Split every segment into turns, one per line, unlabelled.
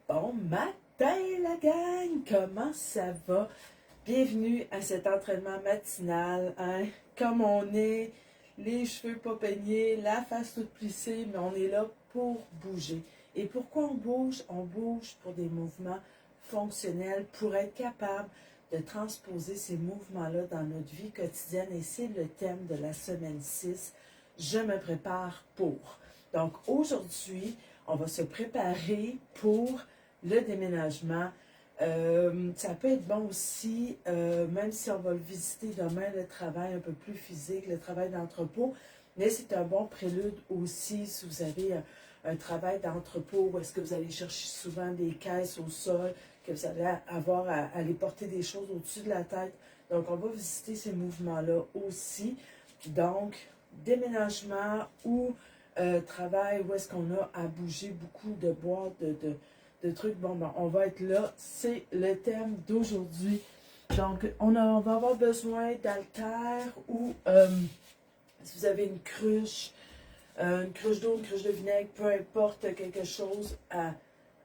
Bon matin la gang, comment ça va? Bienvenue à cet entraînement matinal, hein? Comme on est, les cheveux pas peignés, la face toute plissée, mais on est là pour bouger. Et pourquoi on bouge? On bouge pour des mouvements fonctionnels, pour être capable de transposer ces mouvements-là dans notre vie quotidienne. Et c'est le thème de la semaine 6. Je me prépare pour. Donc aujourd'hui, on va se préparer pour le déménagement. Ça peut être bon aussi, même si on va le visiter demain, le travail un peu plus physique, le travail d'entrepôt, mais c'est un bon prélude aussi si vous avez un travail d'entrepôt où est-ce que vous allez chercher souvent des caisses au sol, que vous allez avoir à aller porter des choses au-dessus de la tête. Donc, on va visiter ces mouvements-là aussi. Donc, déménagement ou travail où est-ce qu'on a à bouger beaucoup de boîtes, de trucs. Bon, ben, on va être là. C'est le thème d'aujourd'hui. Donc, on va avoir besoin d'haltères ou si vous avez une cruche d'eau, une cruche de vinaigre, peu importe, quelque chose à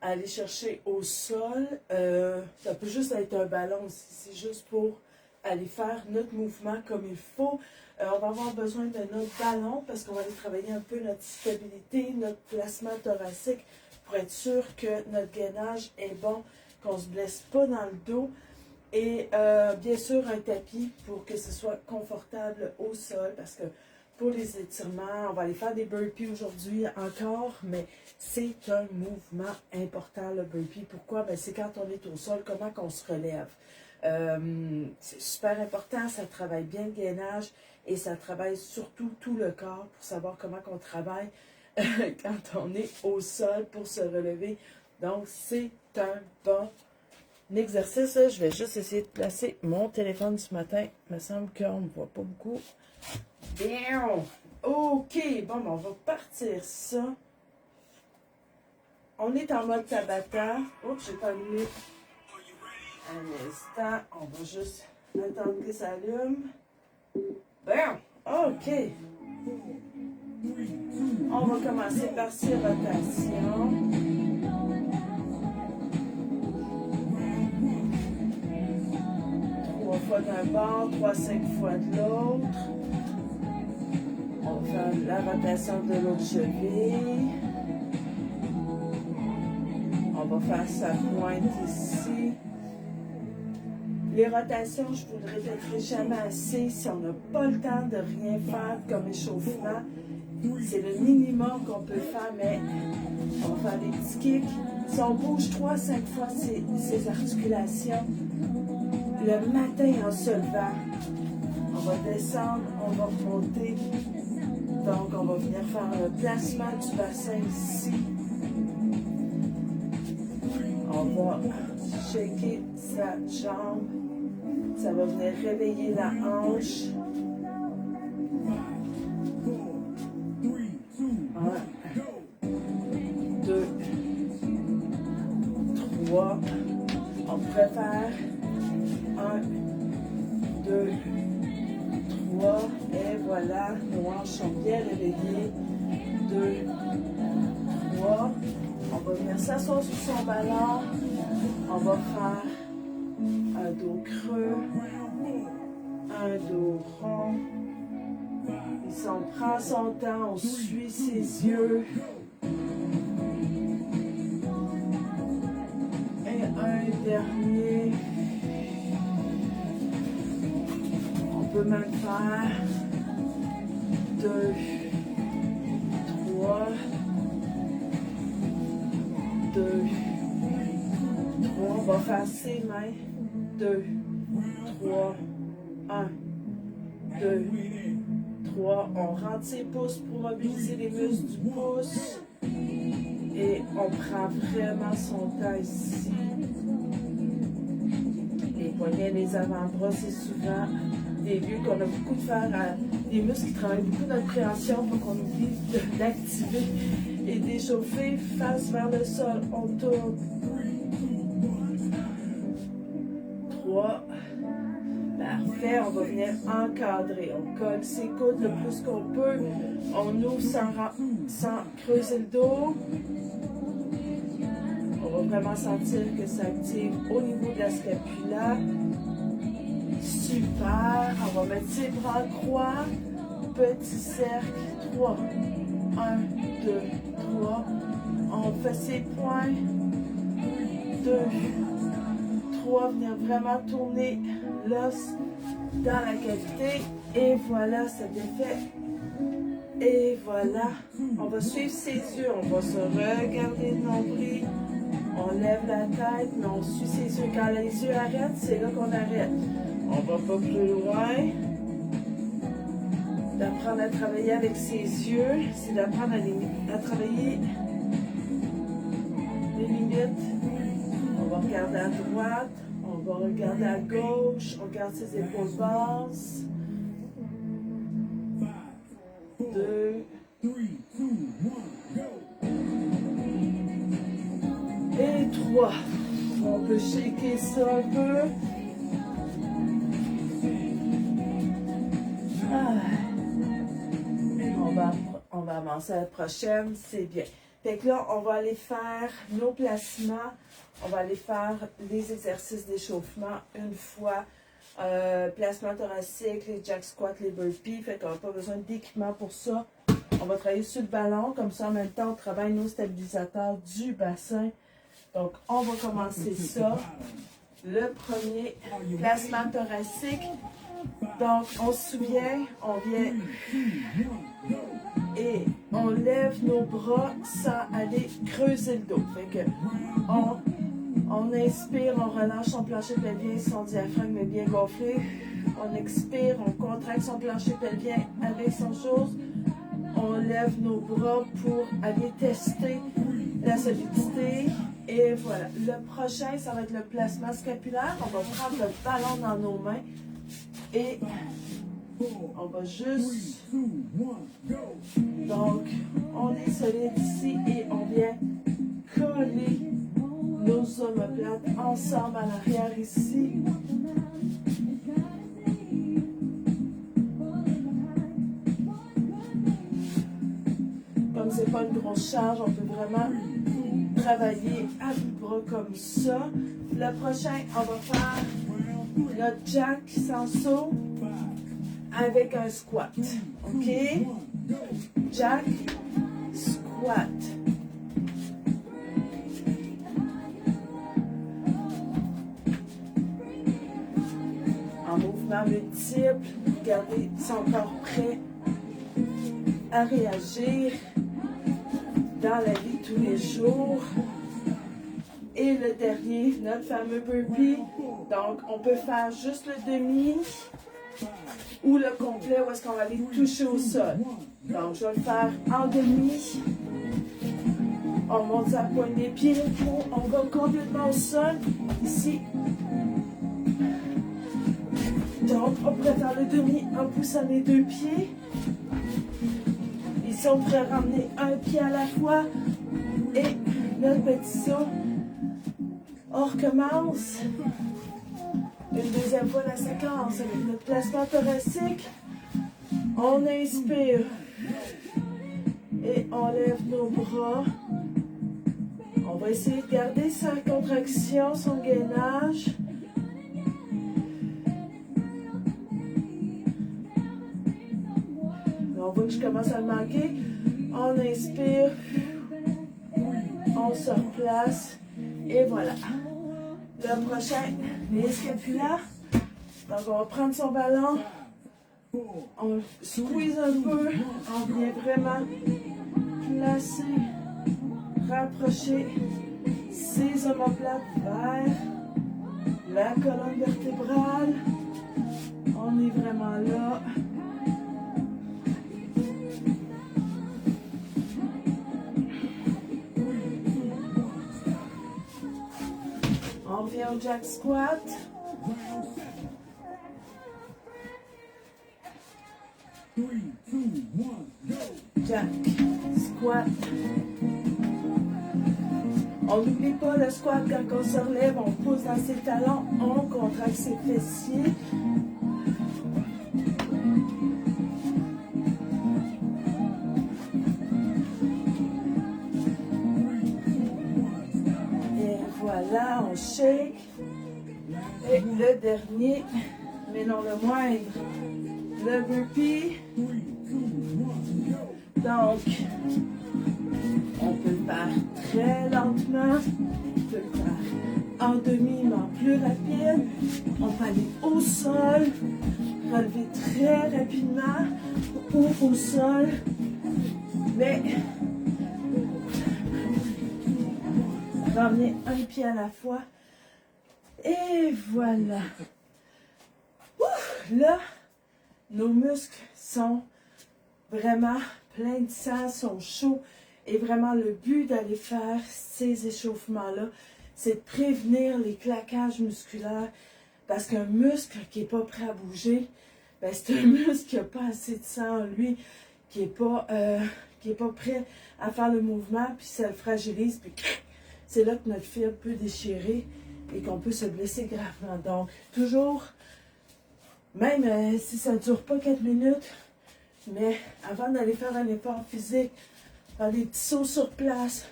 aller chercher au sol. Ça peut juste être un ballon aussi. C'est juste pour aller faire notre mouvement comme il faut. On va avoir besoin de notre ballon parce qu'on va aller travailler un peu notre stabilité, notre placement thoracique pour être sûr que notre gainage est bon, qu'on ne se blesse pas dans le dos. Et bien sûr, un tapis pour que ce soit confortable au sol parce que pour les étirements, on va aller faire des burpees aujourd'hui encore, mais c'est un mouvement important, le burpee. Pourquoi? Ben, c'est quand on est au sol, comment qu'on se relève. C'est super important, ça travaille bien le gainage et ça travaille surtout tout le corps pour savoir comment on travaille quand on est au sol pour se relever. Donc, c'est un bon exercice. Je vais juste essayer de placer mon téléphone ce matin. Il me semble qu'on ne me voit pas beaucoup. Bien. OK. Bon, ben, on va partir ça. On est en mode Tabata. Oups, j'ai pas allumé. Un instant. On va juste attendre que ça allume. Bien. OK. On va commencer par 6 rotations. 3 fois d'un bord, 3-5 fois de l'autre. On va faire la rotation de l'autre cheville. On va faire sa pointe ici. Les rotations, je vous le répéterai jamais assez, si on n'a pas le temps de rien faire comme échauffement, c'est le minimum qu'on peut faire, mais on va faire des petits kicks. Si on bouge 3-5 fois ces articulations, le matin en se levant, on va descendre, on va remonter. Donc, on va venir faire le placement du bassin ici. On va shaker sa jambe. Ça va venir réveiller la hanche. 1, 2, 3. On pourrait faire 1, 2, 3. Et voilà, nos hanches sont bien réveillées. 2, 3. On va venir s'asseoir sur son ballon. On va faire un dos creux, un dos rond. Ici, on prend son temps, on suit ses yeux. Et un dernier. On peut même faire 2, 3, 2, 3. On va faire ses mains. 2, 3, 1, 2, 3. On rentre ses pouces pour mobiliser les muscles du pouce. Et on prend vraiment son temps ici. Les poignets, les avant-bras, c'est souvent des lieux qu'on a beaucoup de faire à des muscles qui travaillent beaucoup notre préhension pour qu'on oublie d'activer et d'échauffer face vers le sol. On tourne. 3. Parfait, on va venir encadrer. On colle ses coudes le plus qu'on peut. On ouvre sans creuser le dos. On va vraiment sentir que ça active au niveau de la scapula. Super. On va mettre ses bras en croix. Petit cercle. 3. 1, 2, 3. On fait ses poings. 2, 3. Venir vraiment tourner l'os dans la cavité. Et voilà, c'est bien fait. Et voilà. On va suivre ses yeux. On va se regarder le nombril. On lève la tête, mais on suit ses yeux. Quand les yeux arrêtent, c'est là qu'on arrête. On va pas plus loin. D'apprendre à travailler avec ses yeux, c'est d'apprendre à travailler les limites. On va regarder à droite, on va regarder à gauche, on regarde ses épaules basses. 2, et 3. On peut shaker ça un peu. On va avancer à la prochaine, c'est bien. Fait que là, on va aller faire nos placements. On va aller faire les exercices d'échauffement une fois. Placement thoracique, les jack squats, les burpees. Fait qu'on n'a pas besoin d'équipement pour ça. On va travailler sur le ballon. Comme ça, en même temps, on travaille nos stabilisateurs du bassin. Donc, on va commencer ça. Le premier, placement thoracique. Donc, on se souvient, on vient et on lève nos bras sans aller creuser le dos. Fait que on inspire, on relâche son plancher pelvien, son diaphragme est bien gonflé. On expire, on contracte son plancher pelvien avec son chose. On lève nos bras pour aller tester la solidité. Et voilà. Le prochain, ça va être le placement scapulaire. On va prendre le ballon dans nos mains. Et on va juste... Donc, on est solide ici et on vient coller nos omoplates ensemble à l'arrière ici. Comme c'est pas une grosse charge, on peut vraiment travailler à bout de bras comme ça. Le prochain, on va faire notre jack sans saut avec un squat. OK? Jack, squat. En mouvement multiple, gardez son corps prêt à réagir dans la vie de tous les jours. Et le dernier, notre fameux burpee. Donc, on peut faire juste le demi ou le complet où est-ce qu'on va aller toucher au sol. Donc, je vais le faire en demi. On monte sa poignée, pied, on va complètement au sol. Ici. Donc, on pourrait faire le demi en poussant les deux pieds. Ici, on pourrait ramener un pied à la fois. Et notre petit saut. On recommence. Une deuxième fois la séquence avec notre placement thoracique. On inspire. Et on lève nos bras. On va essayer de garder sa contraction, son gainage. On voit que je commence à le manquer. On inspire. On se replace. Et voilà. Le prochain, les scapulaires. Donc, on va prendre son ballon. On squeeze un peu. On vient vraiment placer, rapprocher ses omoplates vers la colonne vertébrale. On est vraiment là. On revient au jack squat. Jack squat. On n'oublie pas le squat quand on se relève, on pousse dans ses talons, on contracte ses fessiers. Et Voilà, on shake. Et le dernier, mais non le moindre, le burpee. Donc, on peut le faire très lentement, on peut le faire en demi, mais en plus rapide. On peut aller au sol, relever très rapidement ou au sol, mais ramener un pied à la fois. Et voilà. Ouf, là, nos muscles sont vraiment pleins de sang, sont chauds. Et vraiment, le but d'aller faire ces échauffements-là, c'est de prévenir les claquages musculaires. Parce qu'un muscle qui n'est pas prêt à bouger, ben c'est un muscle qui n'a pas assez de sang en lui, qui n'est pas prêt à faire le mouvement, puis ça le fragilise, puis c'est là que notre fibre peut déchirer et qu'on peut se blesser gravement. Donc, toujours, même si ça ne dure pas 4 minutes, mais avant d'aller faire un effort physique, faire des petits sauts sur place,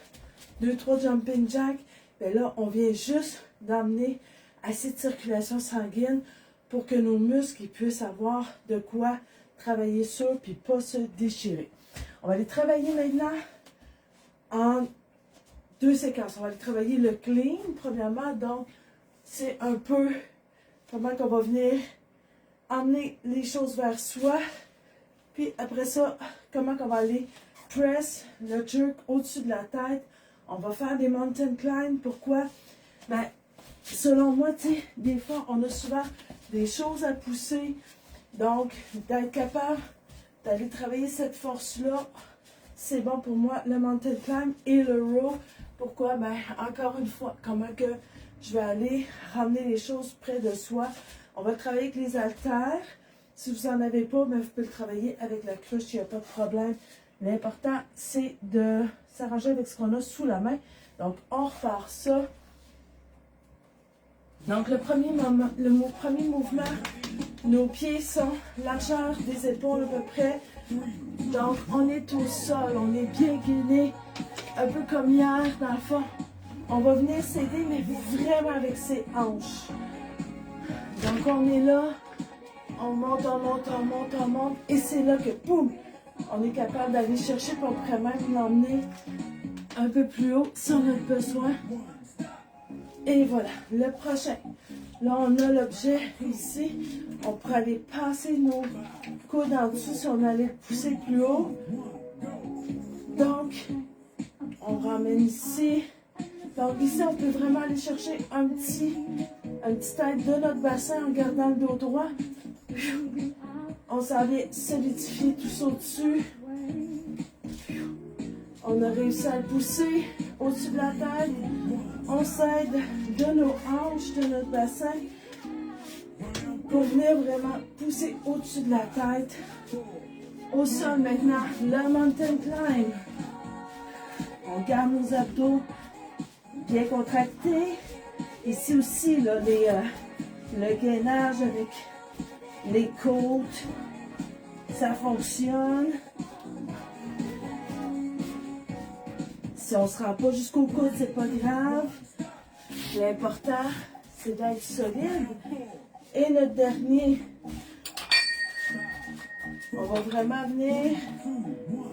2-3 jumping jacks, bien là, on vient juste d'amener assez de circulation sanguine pour que nos muscles puissent avoir de quoi travailler sur puis pas se déchirer. On va aller travailler maintenant en 2 séquences. On va aller travailler le clean, premièrement. Donc, c'est un peu comment qu'on va venir emmener les choses vers soi. Puis après ça, comment qu'on va aller press le jerk au-dessus de la tête. On va faire des mountain climb. Pourquoi? Ben, selon moi, tu sais, des fois, on a souvent des choses à pousser. Donc, d'être capable d'aller travailler cette force-là, c'est bon pour moi, le mountain climb et le row. Pourquoi? Ben, encore une fois, comment que je vais aller ramener les choses près de soi. On va travailler avec les haltères. Si vous n'en avez pas, ben, vous pouvez le travailler avec la cruche, il n'y a pas de problème. L'important, c'est de s'arranger avec ce qu'on a sous la main. Donc, on repart ça. Donc, le premier mouvement, nos pieds sont largeur des épaules à peu près. Donc, on est au sol, on est bien gainé, un peu comme hier dans le fond. On va venir s'aider, mais vraiment avec ses hanches. Donc, on est là, on monte, on monte, on monte, on monte, et c'est là que, boum, on est capable d'aller chercher, pour vraiment l'emmener un peu plus haut si on a besoin. Et voilà, le prochain. Là, on a l'objet ici. On pourrait aller passer nos coudes en dessous si on allait le pousser plus haut. Donc, on ramène ici. Donc ici, on peut vraiment aller chercher un petit aide de notre bassin en gardant le dos droit. On s'en vient solidifier tout ça au-dessus. On a réussi à le pousser au-dessus de la tête. On s'aide de nos hanches, de notre bassin, pour venir vraiment pousser au-dessus de la tête. Au sol maintenant, le mountain climb. On garde nos abdos bien contractés. Ici aussi, là, le gainage avec les côtes, ça fonctionne. Si on ne se rend pas jusqu'au coude, c'est pas grave. L'important, c'est d'être solide. Et notre dernier, on va vraiment venir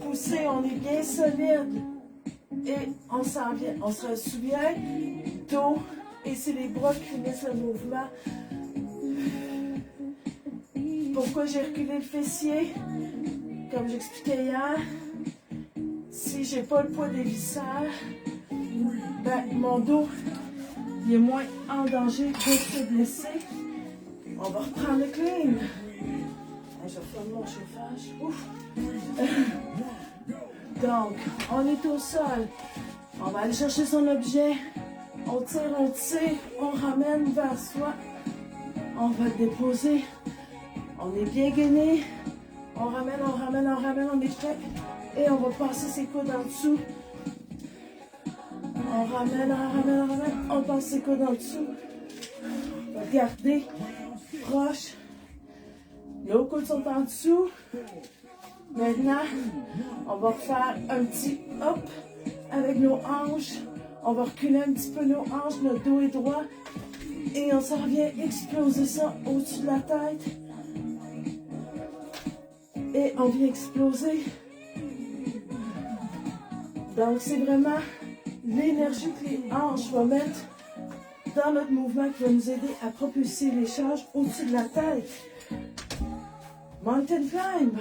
pousser, on est bien solide. Et on s'en vient, on se souvient, dos, et c'est les bras qui finissent le mouvement. Pourquoi j'ai reculé le fessier? Comme j'expliquais hier, si j'ai pas le poids des viscères, ben, mon dos il est moins en danger de se blesser. On va reprendre le clean. Je vais faire mon chauffage. Ouf. Donc, on est au sol. On va aller chercher son objet. On tire, on ramène vers soi. On va le déposer. On est bien gainé. On ramène, on est prêt. Et on va passer ses coudes en dessous. On ramène, on passe ses coudes en dessous. On va garder proche. Nos coudes sont en dessous. Maintenant, on va faire un petit hop avec nos hanches. On va reculer un petit peu nos hanches, notre dos est droit. Et on s'en revient exploser ça au-dessus de la tête. Et on vient exploser. Donc c'est vraiment l'énergie que les hanches vont mettre dans notre mouvement qui va nous aider à propulser les charges au-dessus de la tête. Mountain climb.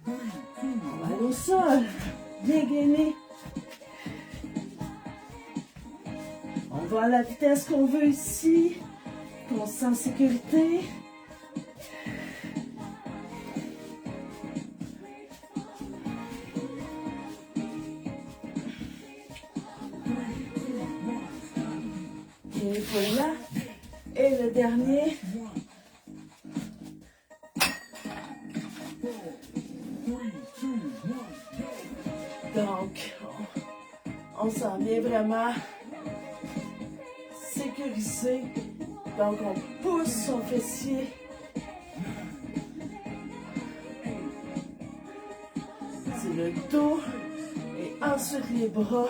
On va aller au sol. Bien gainé. On va à la vitesse qu'on veut ici. On se sent en sécurité. Et voilà. Et le dernier. Donc, on s'en vient vraiment sécurisé. Donc, on pousse son fessier. C'est le dos. Et ensuite les bras.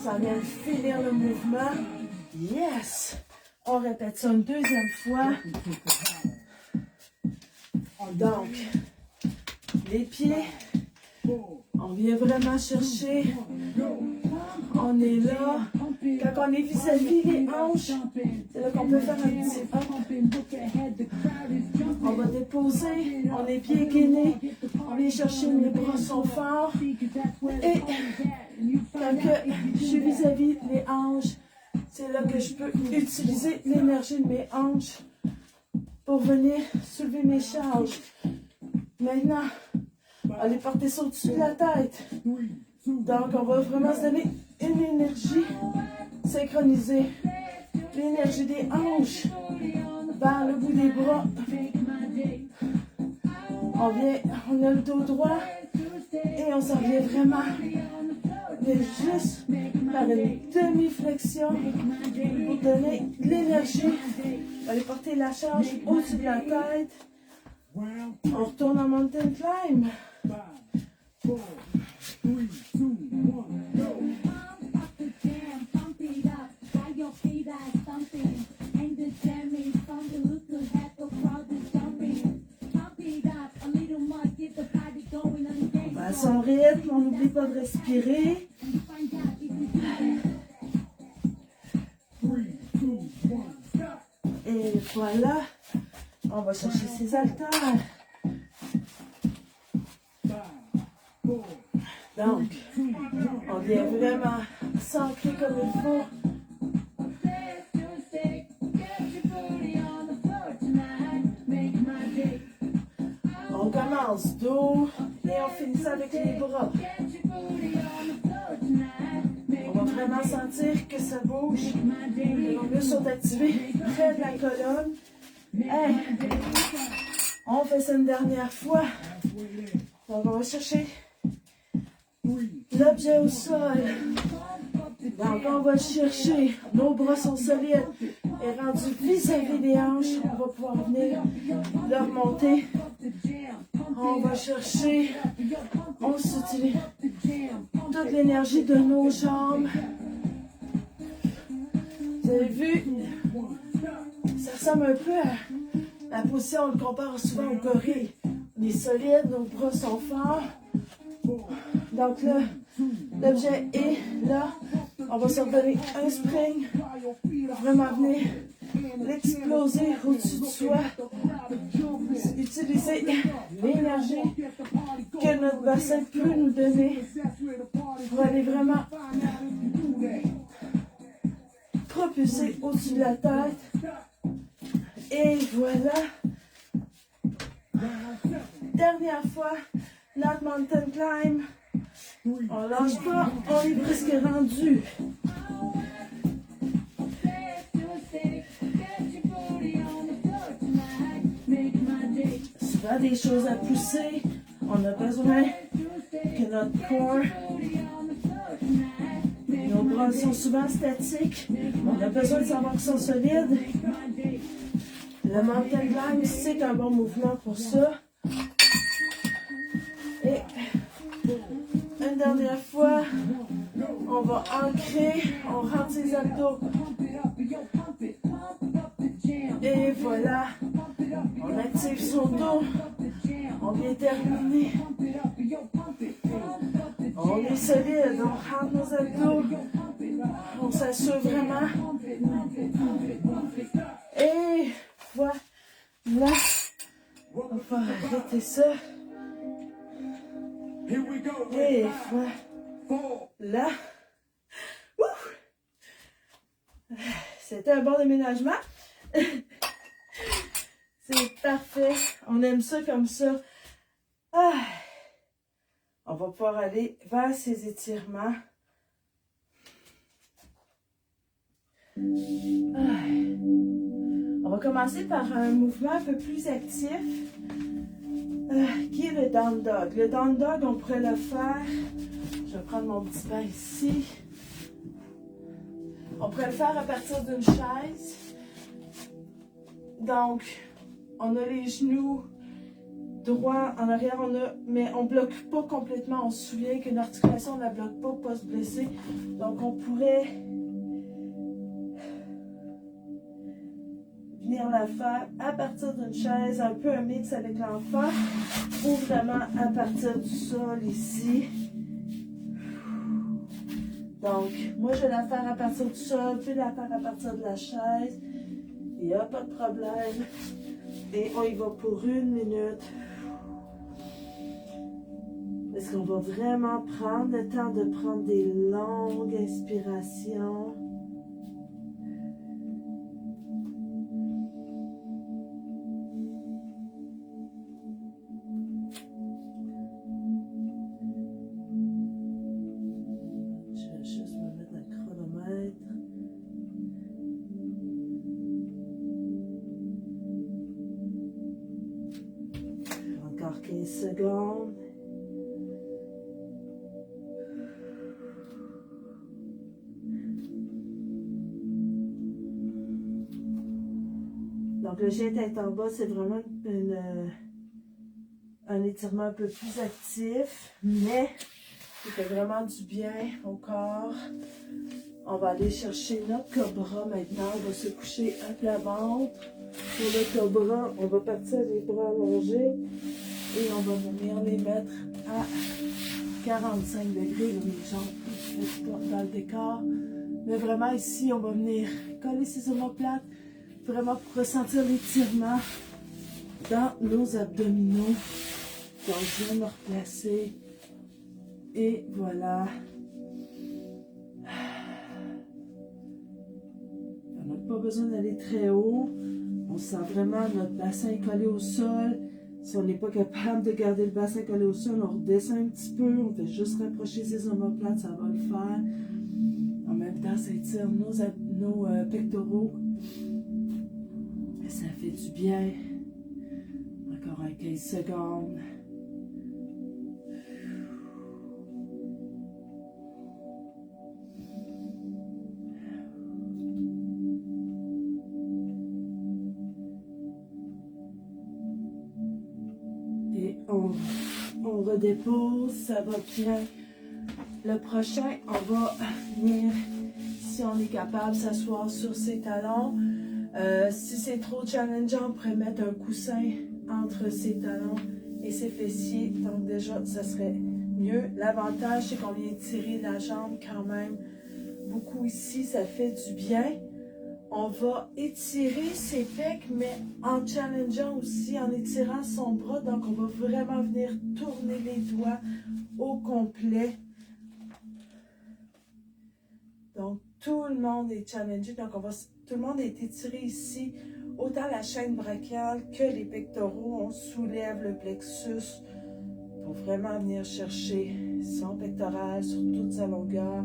Ça vient finir le mouvement. Yes! On répète ça une deuxième fois. Donc, les pieds, on vient vraiment chercher. On est là. Quand on est vis-à-vis les hanches, c'est là qu'on peut faire un petit hop. On va déposer. On est pieds gainés. On vient chercher, les bras sont forts. Et quand je suis vis-à-vis les hanches, c'est là que je peux utiliser l'énergie de mes hanches pour venir soulever mes charges. Maintenant, allez porter ça au-dessus de la tête. Donc, on va vraiment se donner une énergie synchronisée. L'énergie des hanches vers le bout des bras. On a le dos droit et on s'en vient vraiment de juste faire une demi-flexion pour donner de l'énergie. On va aller porter la charge au-dessus de la tête. On retourne en mountain climb. À son rythme, on n'oublie pas de respirer. Et voilà, on va chercher ses haltères. Donc, on vient vraiment s'ancrer comme il faut. On commence dos et on finit ça avec les bras. On va vraiment sentir que ça bouge. Les muscles sont activés près de la colonne. Hey. On fait ça une dernière fois. Donc on va chercher l'objet au sol. Donc on va le chercher. Nos bras sont solides et rendus vis-à-vis des hanches. On va pouvoir venir le remonter. On va chercher. On s'utilise toute l'énergie de nos jambes. Vous avez vu? Ça ressemble un peu à la position, on le compare souvent au gorille. On est solide, nos bras sont forts. Donc là, l'objet est là. On va se redonner un spring. Vraiment venir l'exploser au-dessus de soi. Utiliser l'énergie que notre bassin peut nous donner pour aller vraiment propulser au-dessus de la tête. Et voilà. Dernière fois, notre mountain climb. On lâche pas, on est presque rendu. Souvent des choses à pousser. On a besoin que notre corps, nos bras sont souvent statiques. On a besoin de savoir qu'ils sont solides. Le mountain climb, c'est un bon mouvement pour ça. Et une une dernière fois. On va ancrer, on rentre ses abdos. Et voilà, on active son dos. On vient terminer. On est solide, on rentre nos abdos. On s'assure vraiment. Et voilà. On va arrêter ça. Et voilà. Ouf. C'était un bon déménagement. C'est parfait. On aime ça comme ça. Ah. On va pouvoir aller vers ces étirements. Ah. On va commencer par un mouvement un peu plus actif, qui est le down dog. Le down dog, on pourrait le faire. Je vais prendre mon petit bain ici. On pourrait le faire à partir d'une chaise. Donc, on a les genoux droits en arrière, mais on ne bloque pas complètement. On se souvient qu'une articulation, on ne la bloque pas pour ne pas se blesser. Donc, on pourrait venir la faire à partir d'une chaise, un peu un mix avec l'enfant, ou vraiment à partir du sol ici. Donc, moi, je vais la faire à partir du sol, puis la faire à partir de la chaise. Il n'y a pas de problème. Et on y va pour 1 minute. Est-ce qu'on va vraiment prendre le temps de prendre des longues inspirations? Je vais juste me mettre un chronomètre. Encore 15 secondes. Donc, le chien tête en bas, c'est vraiment un étirement un peu plus actif, mais qui fait vraiment du bien au corps. On va aller chercher notre cobra maintenant. On va se coucher à plat ventre. Sur le cobra, on va partir les bras allongés et on va venir les mettre à 45 degrés, là, mes jambes dans le décor. Mais vraiment ici, on va venir coller ses omoplates, vraiment pour ressentir l'étirement dans nos abdominaux. Donc, je viens me replacer. Et voilà. On n'a pas besoin d'aller très haut. On sent vraiment notre bassin collé au sol. Si on n'est pas capable de garder le bassin collé au sol, on redescend un petit peu. On fait juste rapprocher ses omoplates, ça va le faire. En même temps, ça étire nos pectoraux. Et ça fait du bien. Encore un 15 secondes. Et on redépose, ça va bien. Le prochain, on va venir, si on est capable, s'asseoir sur ses talons. Si c'est trop challengeant, on pourrait mettre un coussin entre ses talons et ses fessiers. Donc déjà, ça serait mieux. L'avantage, c'est qu'on vient tirer la jambe quand même beaucoup ici. Ça fait du bien. On va étirer ses pecs, mais en challengeant aussi, en étirant son bras. Donc, on va vraiment venir tourner les doigts au complet. Donc, tout le monde est challengé. Donc, tout le monde est étiré ici. Autant la chaîne brachiale que les pectoraux. On soulève le plexus pour vraiment venir chercher son pectoral sur toute sa longueur.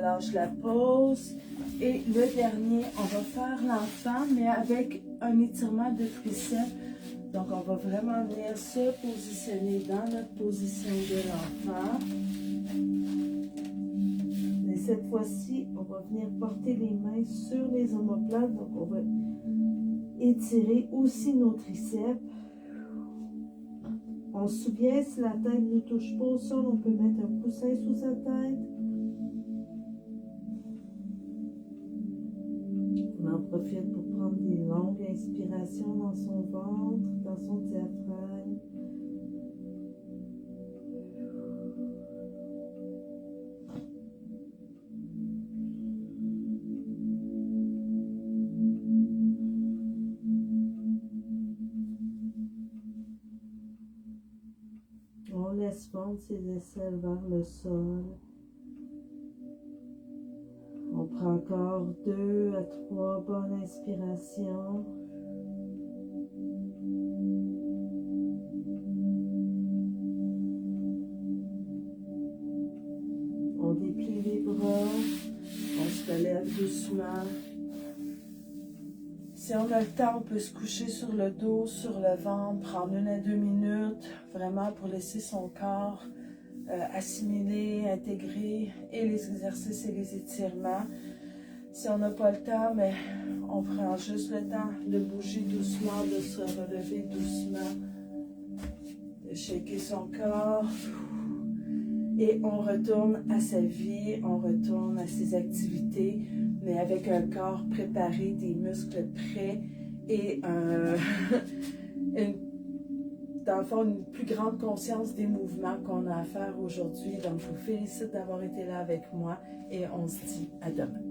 relâche la pause. Et le dernier, on va faire l'enfant, mais avec un étirement de triceps. Donc, on va vraiment venir se positionner dans notre position de l'enfant. Et cette fois-ci, on va venir porter les mains sur les omoplates. Donc, on va étirer aussi nos triceps. On se souvient, si la tête ne touche pas au sol, on peut mettre un coussin sous sa tête. On en profite pour prendre des longues inspirations dans son ventre, dans son diaphragme. On laisse fondre ses aisselles vers le sol. On prend encore 2 à 3 bonnes inspirations. On déplie les bras. On se relève doucement. Si on a le temps, on peut se coucher sur le dos, sur le ventre, prendre 1 à 2 minutes, vraiment pour laisser son corps assimiler, intégrer et les exercices et les étirements. Si on n'a pas le temps, mais on prend juste le temps de bouger doucement, de se relever doucement, de shaker son corps. Et on retourne à sa vie, on retourne à ses activités, mais avec un corps préparé, des muscles prêts et dans le fond, une plus grande conscience des mouvements qu'on a à faire aujourd'hui. Donc, je vous félicite d'avoir été là avec moi et on se dit à demain.